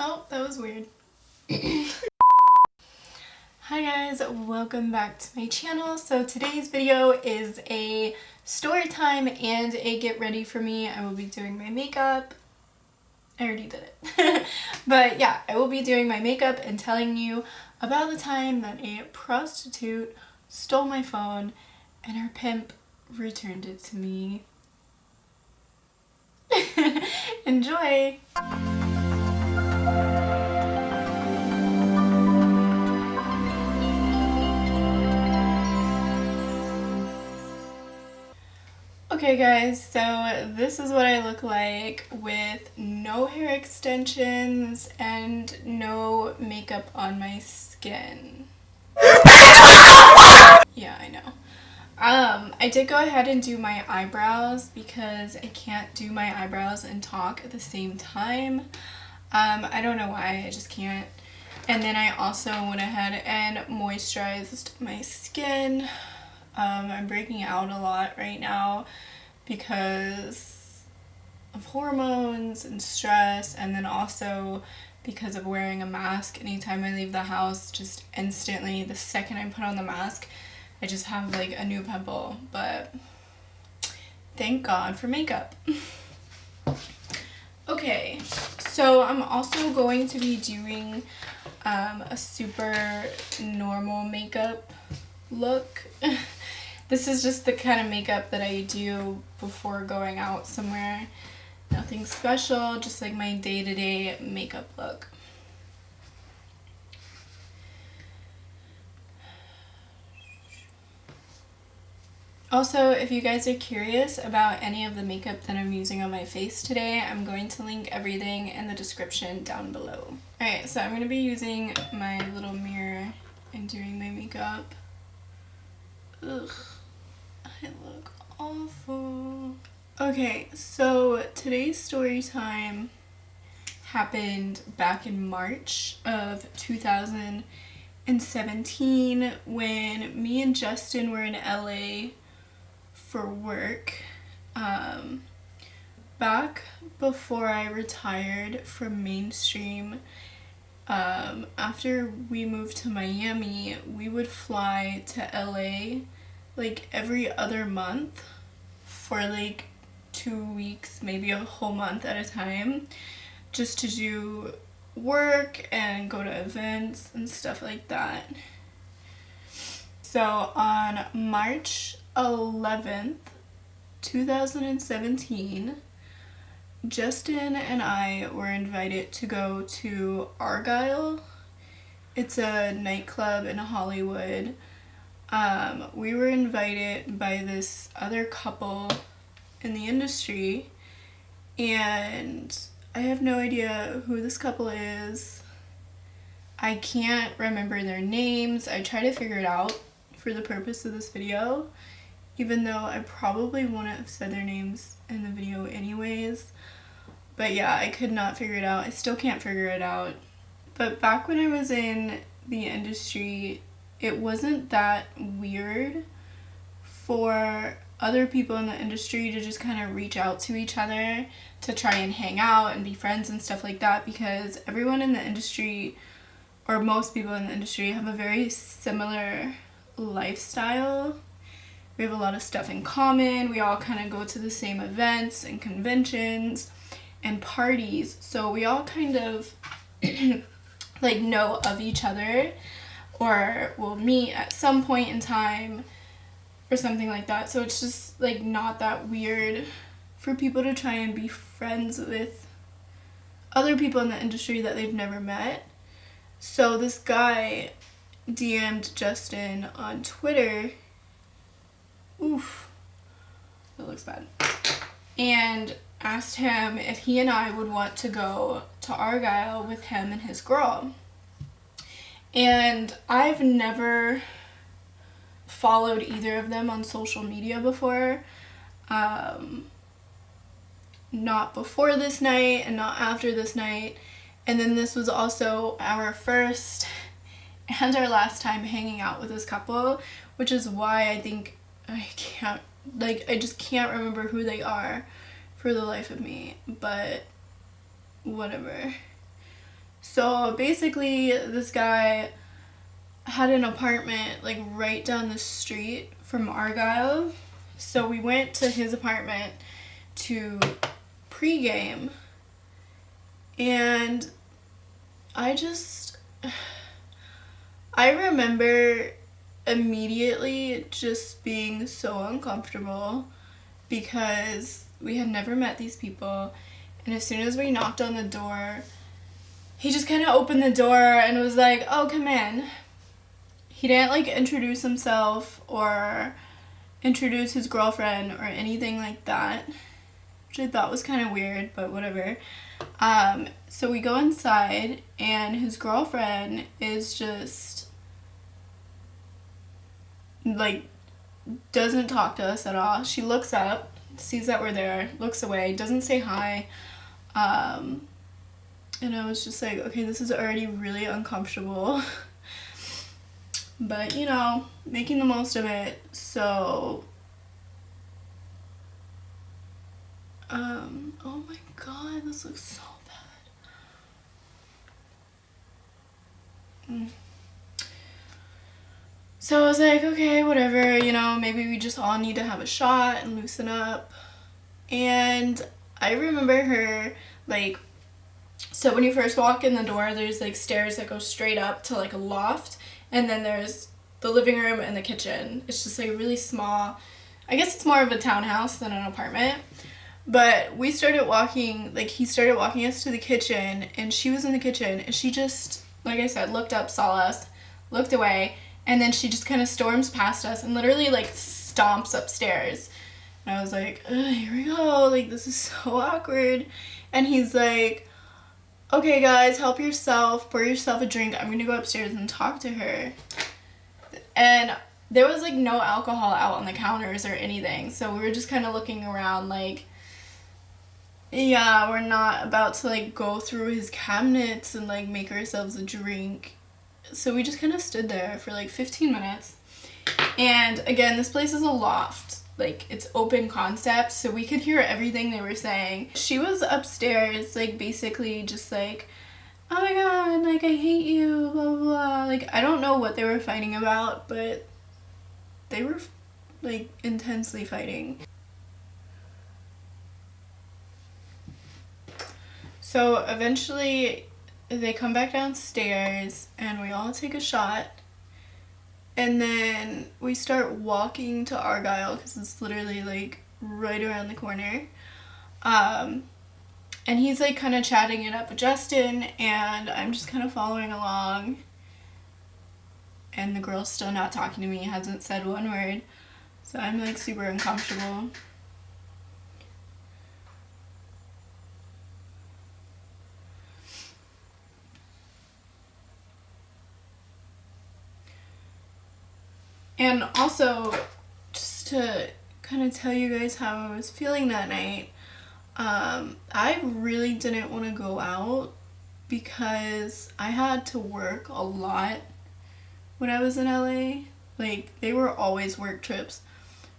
Oh, that was weird. Hi guys, welcome back to my channel. So today's video is a story time and a get ready for me. I will be doing my makeup. I already did it. But yeah, I will be doing my makeup and telling you about the time that a prostitute stole my phone and her pimp returned it to me. Enjoy! Okay guys, so this is what I look like with no hair extensions and no makeup on my skin. Yeah, I know. I did go ahead and do my eyebrows because I can't do my eyebrows and talk at the same time. I don't know why, I just can't. And then I also went ahead and moisturized my skin. I'm breaking out a lot right now because of hormones and stress, and then also because of wearing a mask. Anytime I leave the house, just instantly, the second I put on the mask, I just have like a new pimple. But thank God for makeup. Okay, so I'm also going to be doing a super normal makeup look. This is just the kind of makeup that I do before going out somewhere. Nothing special, just like my day-to-day makeup look. Also, if you guys are curious about any of the makeup that I'm using on my face today, I'm going to link everything in the description down below. Alright, so I'm going to be using my little mirror and doing my makeup. Ugh, I look awful. Okay, so today's story time happened back in March of 2017 when me and Justin were in LA for work. Back before I retired from mainstream, after we moved to Miami, we would fly to LA like every other month for like 2 weeks, maybe a whole month at a time, just to do work and go to events and stuff like that. So on March 11th, 2017, Justin and I were invited to go to Argyle. It's a nightclub in Hollywood. We were invited by this other couple in the industry, and I have no idea who this couple is. I can't remember their names. I try to figure it out for the purpose of this video, even though I probably wouldn't have said their names in the video anyways. But yeah, I could not figure it out. I still can't figure it out. But back when I was in the industry, it wasn't that weird for other people in the industry to just kind of reach out to each other to try and hang out and be friends and stuff like that, because everyone in the industry, or most people in the industry, have a very similar lifestyle. We have a lot of stuff in common. We all kind of go to the same events and conventions and parties, so we all kind of like know of each other, or will meet at some point in time or something like that. So it's just like not that weird for people to try and be friends with other people in the industry that they've never met. So this guy DM'd Justin on Twitter. Oof, that looks bad. And asked him if he and I would want to go to Argyle with him and his girl. And I've never followed either of them on social media before. Not before this night and not after this night. And then this was also our first and our last time hanging out with this couple, which is why I think I just can't remember who they are for the life of me, but whatever. So basically this guy had an apartment like right down the street from Argyle. So we went to his apartment to pregame, and I remember immediately just being so uncomfortable because we had never met these people, and as soon as we knocked on the door, he just kind of opened the door and was like, oh, come in. He didn't like introduce himself or introduce his girlfriend or anything like that, which I thought was kind of weird, but whatever. So we go inside, and his girlfriend is just like, doesn't talk to us at all. She looks up, sees that we're there, looks away, doesn't say hi. And I was just like, okay, this is already really uncomfortable. But, you know, making the most of it. So, oh my god, this looks so bad. So I was like, okay, whatever, you know, maybe we just all need to have a shot and loosen up. And I remember her, like, so when you first walk in the door, there's like stairs that go straight up to like a loft, and then there's the living room and the kitchen. It's just like really small. I guess it's more of a townhouse than an apartment. But we started walking, like he started walking us to the kitchen, and she was in the kitchen, and she just, like I said, looked up, saw us, looked away, and then she just kind of storms past us and literally like stomps upstairs. And I was like, here we go, like this is so awkward. And he's like, okay guys, help yourself, pour yourself a drink, I'm gonna go upstairs and talk to her. And there was like no alcohol out on the counters or anything, so we were just kind of looking around like, yeah, we're not about to like go through his cabinets and like make ourselves a drink. So we just kind of stood there for like 15 minutes. And again, this place is a loft. Like, it's open concept, so we could hear everything they were saying. She was upstairs, like, basically just like, oh my god, like, I hate you, blah, blah, blah. Like, I don't know what they were fighting about, but they were, like, intensely fighting. So eventually they come back downstairs and we all take a shot, and then we start walking to Argyle because it's literally like right around the corner. And he's like kind of chatting it up with Justin, and I'm just kind of following along, and the girl's still not talking to me, hasn't said one word, so I'm like super uncomfortable. And also, just to kind of tell you guys how I was feeling that night, I really didn't want to go out because I had to work a lot when I was in LA. Like, they were always work trips.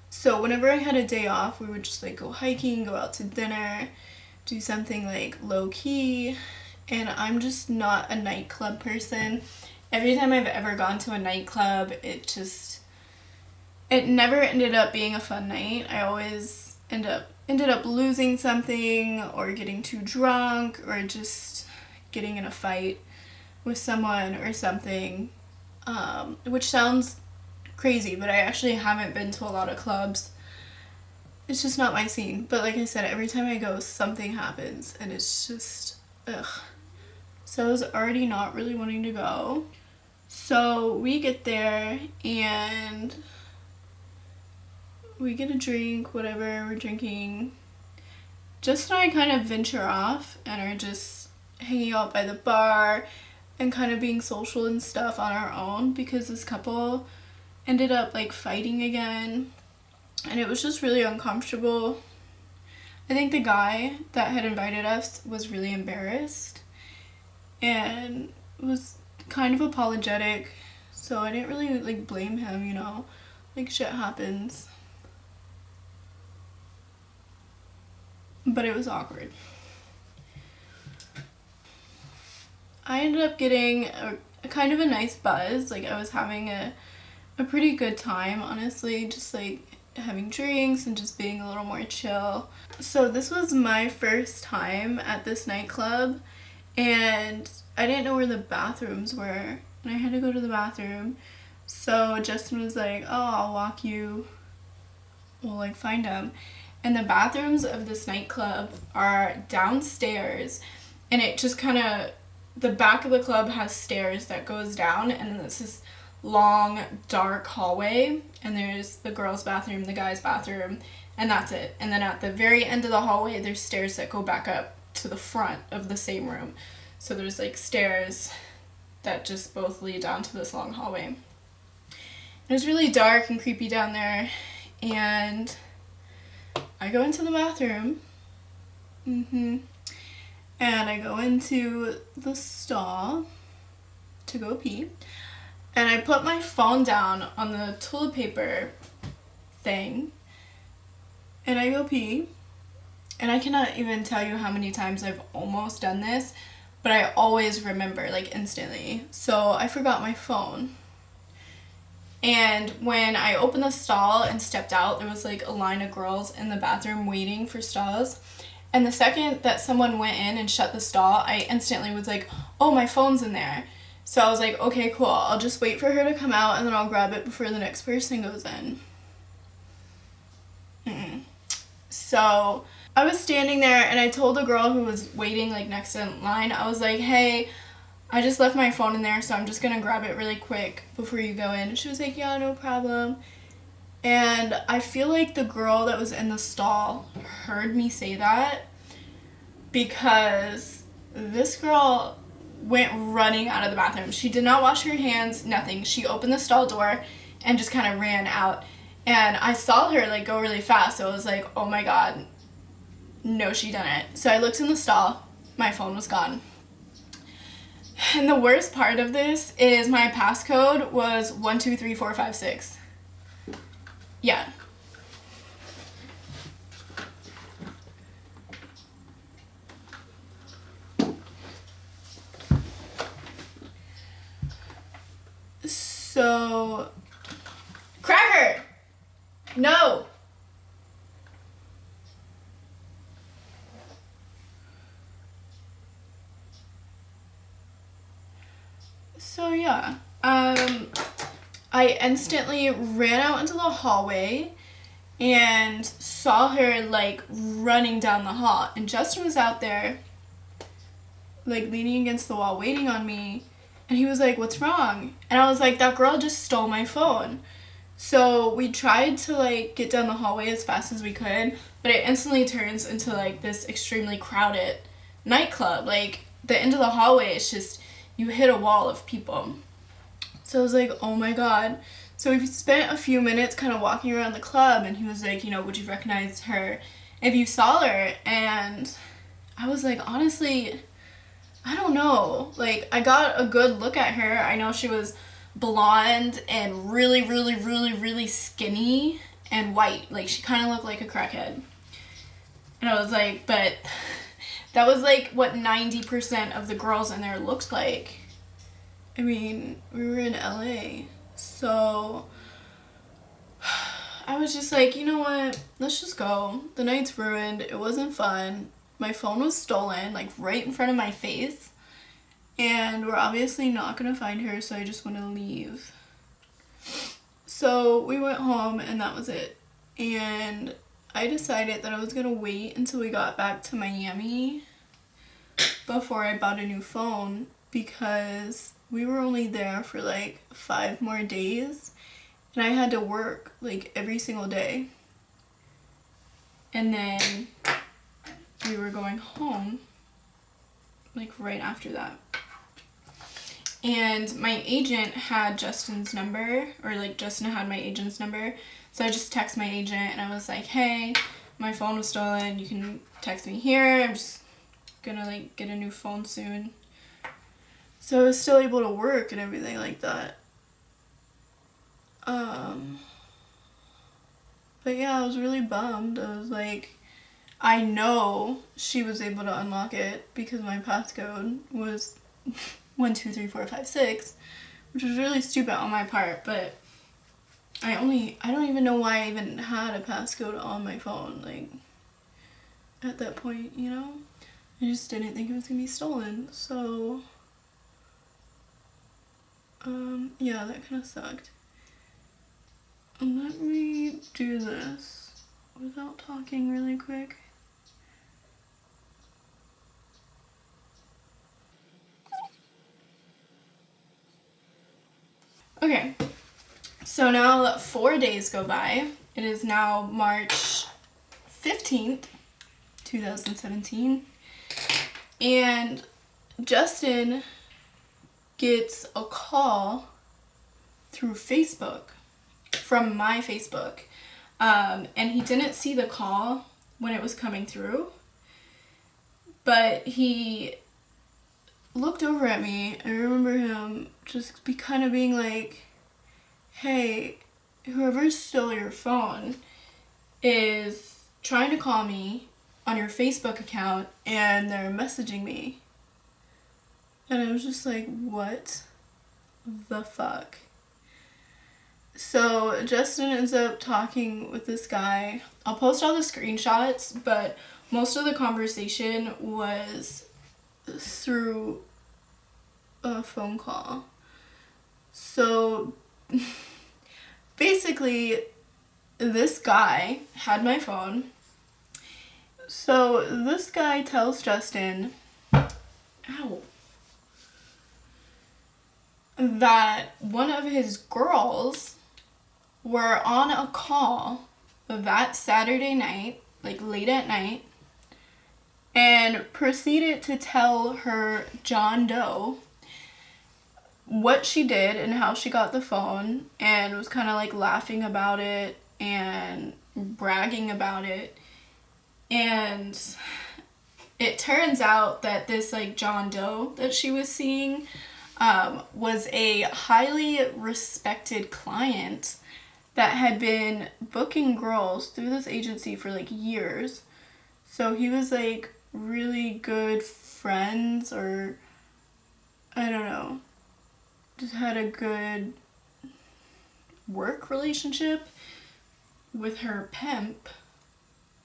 So whenever I had a day off, we would just like go hiking, go out to dinner, do something like low key. And I'm just not a nightclub person. Every time I've ever gone to a nightclub, it never ended up being a fun night. I always ended up losing something or getting too drunk or just getting in a fight with someone or something, which sounds crazy, but I actually haven't been to a lot of clubs. It's just not my scene. But like I said, every time I go, something happens, and it's just, ugh. So I was already not really wanting to go. So we get there, and we get a drink, whatever, we're drinking. Just and I kind of venture off and are just hanging out by the bar and kind of being social and stuff on our own, because this couple ended up like fighting again, and it was just really uncomfortable. I think the guy that had invited us was really embarrassed and was kind of apologetic, so I didn't really like blame him, you know, like shit happens. But it was awkward. I ended up getting a kind of a nice buzz. Like, I was having a pretty good time, honestly, just like having drinks and just being a little more chill. So this was my first time at this nightclub, and I didn't know where the bathrooms were, and I had to go to the bathroom. So Justin was like, oh, I'll walk you, we'll like find them. And the bathrooms of this nightclub are downstairs, and it just kind of, the back of the club has stairs that goes down, and then it's this long dark hallway, and there's the girls' bathroom, the guys' bathroom, and that's it. And then at the very end of the hallway, there's stairs that go back up to the front of the same room. So there's like stairs that just both lead down to this long hallway. It was really dark and creepy down there, and I go into the bathroom, and I go into the stall to go pee, and I put my phone down on the toilet paper thing, and I go pee, and I cannot even tell you how many times I've almost done this, but I always remember, like, instantly. So I forgot my phone. And when I opened the stall and stepped out, there was like a line of girls in the bathroom waiting for stalls. And the second that someone went in and shut the stall, I instantly was like, oh, my phone's in there. So I was like, okay, cool. I'll just wait for her to come out, and then I'll grab it before the next person goes in. So I was standing there, and I told the girl who was waiting like next in line, I was like, hey, I just left my phone in there, so I'm just gonna grab it really quick before you go in. And she was like, yeah, no problem. And I feel like the girl that was in the stall heard me say that, because this girl went running out of the bathroom. She did not wash her hands, nothing. She opened the stall door and just kind of ran out. And I saw her like go really fast, so I was like, oh my god, no, she didn't. So I looked in the stall, my phone was gone. And the worst part of this is my passcode was 123456. Yeah. So, Cracker! No! So yeah, I instantly ran out into the hallway and saw her like running down the hall, and Justin was out there like leaning against the wall waiting on me, and he was like, what's wrong? And I was like, that girl just stole my phone. So we tried to like get down the hallway as fast as we could, but it instantly turns into like this extremely crowded nightclub. Like the end of the hallway is just, you hit a wall of people. So I was like, oh my god. So we spent a few minutes kind of walking around the club, and he was like, you know, would you recognize her if you saw her? And I was like, honestly, I don't know. Like, I got a good look at her. I know she was blonde and really, really, really, really skinny and white. Like, she kind of looked like a crackhead. And I was like, but that was like what 90% of the girls in there looked like. I mean, we were in LA, so I was just like, you know what, let's just go. The night's ruined. It wasn't fun. My phone was stolen, like right in front of my face, and we're obviously not gonna find her, so I just want to leave. So we went home, and that was it. And I decided that I was gonna wait until we got back to Miami before I bought a new phone, because we were only there for like 5 more days, and I had to work like every single day. And then we were going home like right after that. And my agent had Justin's number, or like Justin had my agent's number. So I just texted my agent and I was like, hey, my phone was stolen. You can text me here. I'm just gonna like get a new phone soon. So I was still able to work and everything like that. But yeah, I was really bummed. I was like, I know she was able to unlock it because my passcode was 1, 2, 3, 4, 5, 6, which was really stupid on my part, but I don't even know why I even had a passcode on my phone, like, at that point, you know? I just didn't think it was gonna be stolen, so, yeah, that kind of sucked. Let me do this without talking really quick. Okay, so now 4 days go by. It is now March 15th, 2017, and Justin gets a call through Facebook, from my Facebook, and he didn't see the call when it was coming through, but he looked over at me. I remember him just kind of being like, hey, whoever stole your phone is trying to call me on your Facebook account and they're messaging me. And I was just like, what the fuck? So Justin ends up talking with this guy. I'll post all the screenshots, but most of the conversation was through a phone call. So basically, this guy had my phone. So this guy tells Justin, ow, that one of his girls were on a call that Saturday night, like late at night, and proceeded to tell her John Doe what she did and how she got the phone, and was kind of like laughing about it and bragging about it. And it turns out that this like John Doe that she was seeing was a highly respected client that had been booking girls through this agency for like years. So he was like really good friends, or I don't know, just had a good work relationship with her pimp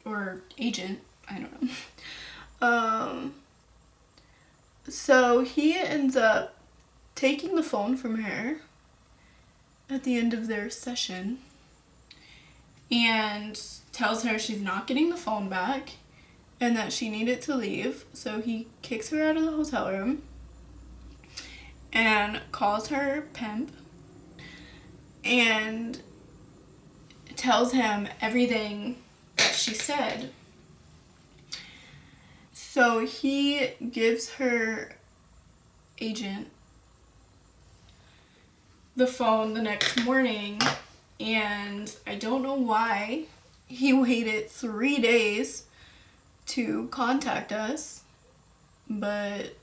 or agent, I don't know. So he ends up taking the phone from her at the end of their session and tells her she's not getting the phone back and that she needed to leave. So he kicks her out of the hotel room and calls her pimp and tells him everything that she said. So he gives her agent the phone the next morning, and I don't know why he waited 3 days to contact us, but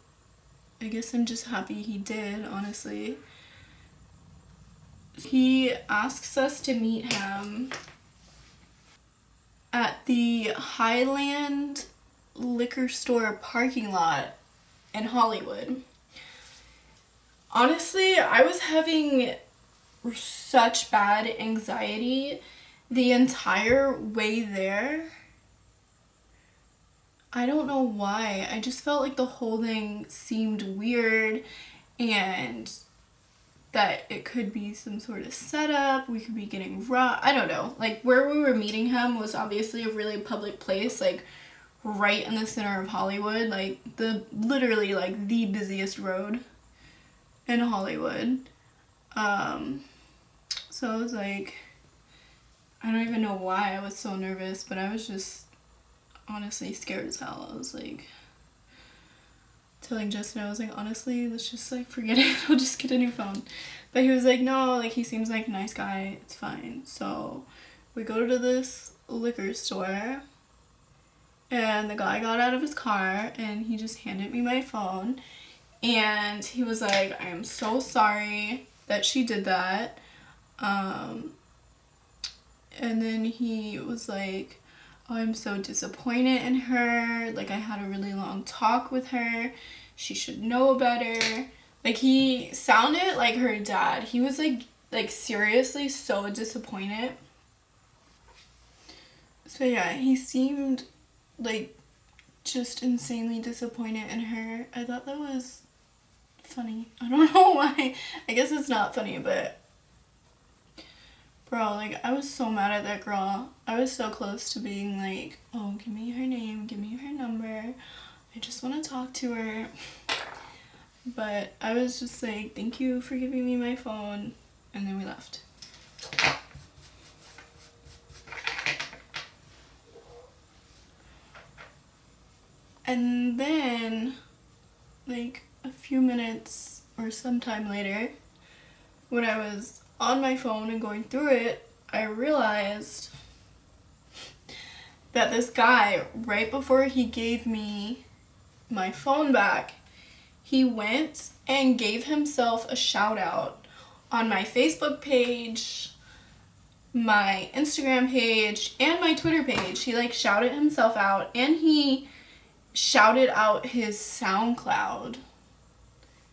I guess I'm just happy he did, honestly. He asks us to meet him at the Highland liquor store parking lot in Hollywood. Honestly, I was having such bad anxiety the entire way there. I don't know why. I just felt like the whole thing seemed weird and that it could be some sort of setup. We could be getting robbed. I don't know. Like, where we were meeting him was obviously a really public place, like right in the center of Hollywood, like literally like the busiest road in Hollywood. So I was like, I don't even know why I was so nervous, but I was just honestly scared as hell. I was like telling Justin, I was like, honestly, let's just like forget it. I'll just get a new phone. But he was like, no, like he seems like a nice guy. It's fine. So we go to this liquor store and the guy got out of his car and he just handed me my phone. And he was like, I am so sorry that she did that. And then he was like, oh, I'm so disappointed in her. Like, I had a really long talk with her. she should know better. Like, he sounded like her dad. He was like seriously so disappointed. So yeah, he seemed like just insanely disappointed in her. I thought that was funny. I don't know why. I guess it's not funny, but bro, like, I was so mad at that girl. I was so close to being like, oh, give me her name, give me her number. I just want to talk to her. But I was just like, thank you for giving me my phone. And then we left. And then, like, a few minutes or sometime later, when I was on my phone and going through it, I realized that this guy, right before he gave me my phone back, he went and gave himself a shout out on my Facebook page, my Instagram page, and my Twitter page. He like shouted himself out, and he shouted out his SoundCloud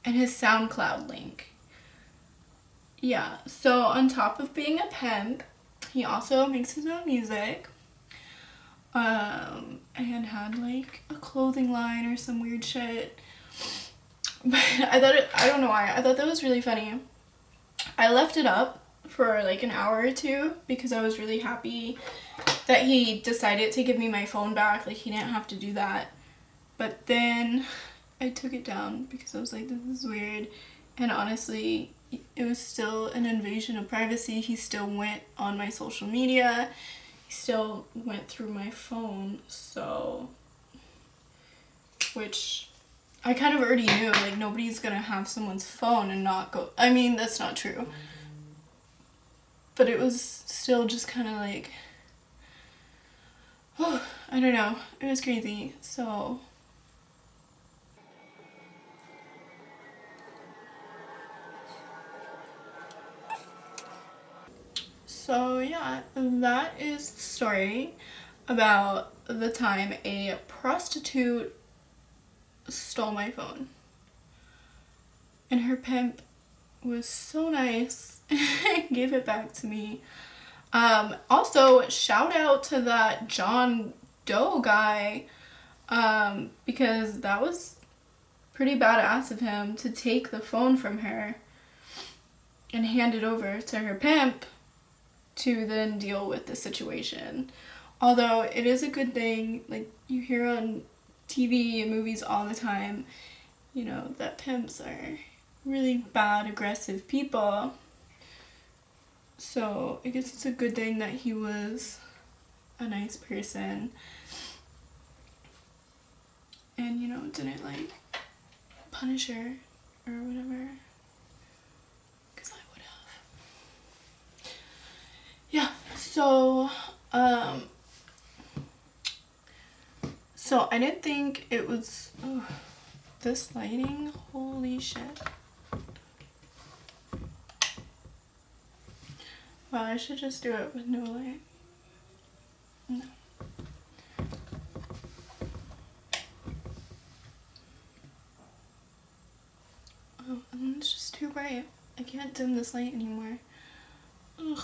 and his SoundCloud link. Yeah, so on top of being a pimp, he also makes his own music. And had like a clothing line or some weird shit. But I don't know why, I thought that was really funny. I left it up for like an hour or two because I was really happy that he decided to give me my phone back. Like, he didn't have to do that. But then I took it down because I was like, this is weird. And honestly, it was still an invasion of privacy. He still went on my social media. He still went through my phone. So, which I kind of already knew. Like, nobody's gonna have someone's phone and not go. I mean, that's not true. But it was still just kind of like, oh, I don't know. It was crazy. So yeah, that is the story about the time a prostitute stole my phone. And her pimp was so nice and gave it back to me. Also, shout out to that John Doe guy, because that was pretty badass of him to take the phone from her and hand it over to her pimp to then deal with the situation. Although it is a good thing, like you hear on TV and movies all the time, you know, that pimps are really bad, aggressive people. So I guess it's a good thing that he was a nice person and, you know, didn't like punish her or whatever, because I would have. Yeah, so I didn't think it was, this lighting, holy shit. Well, I should just do it with no light. No. Oh, and it's just too bright. I can't dim this light anymore. Ugh.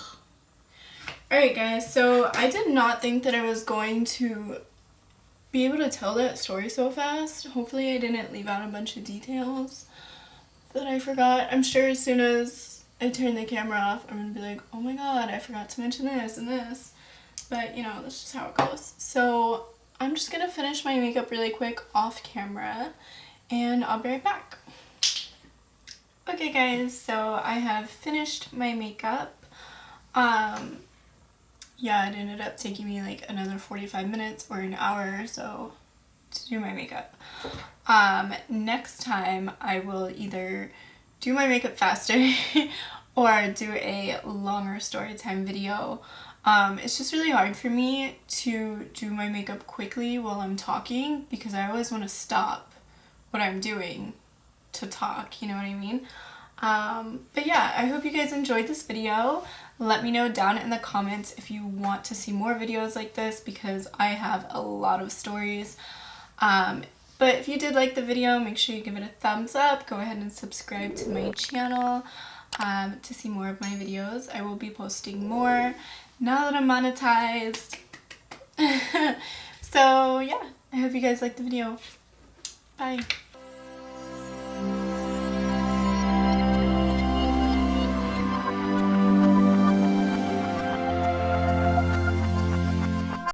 Alright guys, so I did not think that I was going to be able to tell that story so fast. Hopefully I didn't leave out a bunch of details that I forgot. I'm sure as soon as I turn the camera off, I'm gonna be like, oh my god, I forgot to mention this and this. But, you know, that's just how it goes. So I'm just gonna finish my makeup really quick off camera, and I'll be right back. Okay guys, so I have finished my makeup. Yeah, it ended up taking me like another 45 minutes or an hour or so to do my makeup. Next time I will either do my makeup faster or do a longer story time video. It's just really hard for me to do my makeup quickly while I'm talking because I always want to stop what I'm doing to talk, you know what I mean? But yeah, I hope you guys enjoyed this video. Let me know down in the comments if you want to see more videos like this because I have a lot of stories. But if you did like the video, make sure you give it a thumbs up. Go ahead and subscribe to my channel to see more of my videos. I will be posting more now that I'm monetized. So yeah, I hope you guys liked the video. Bye.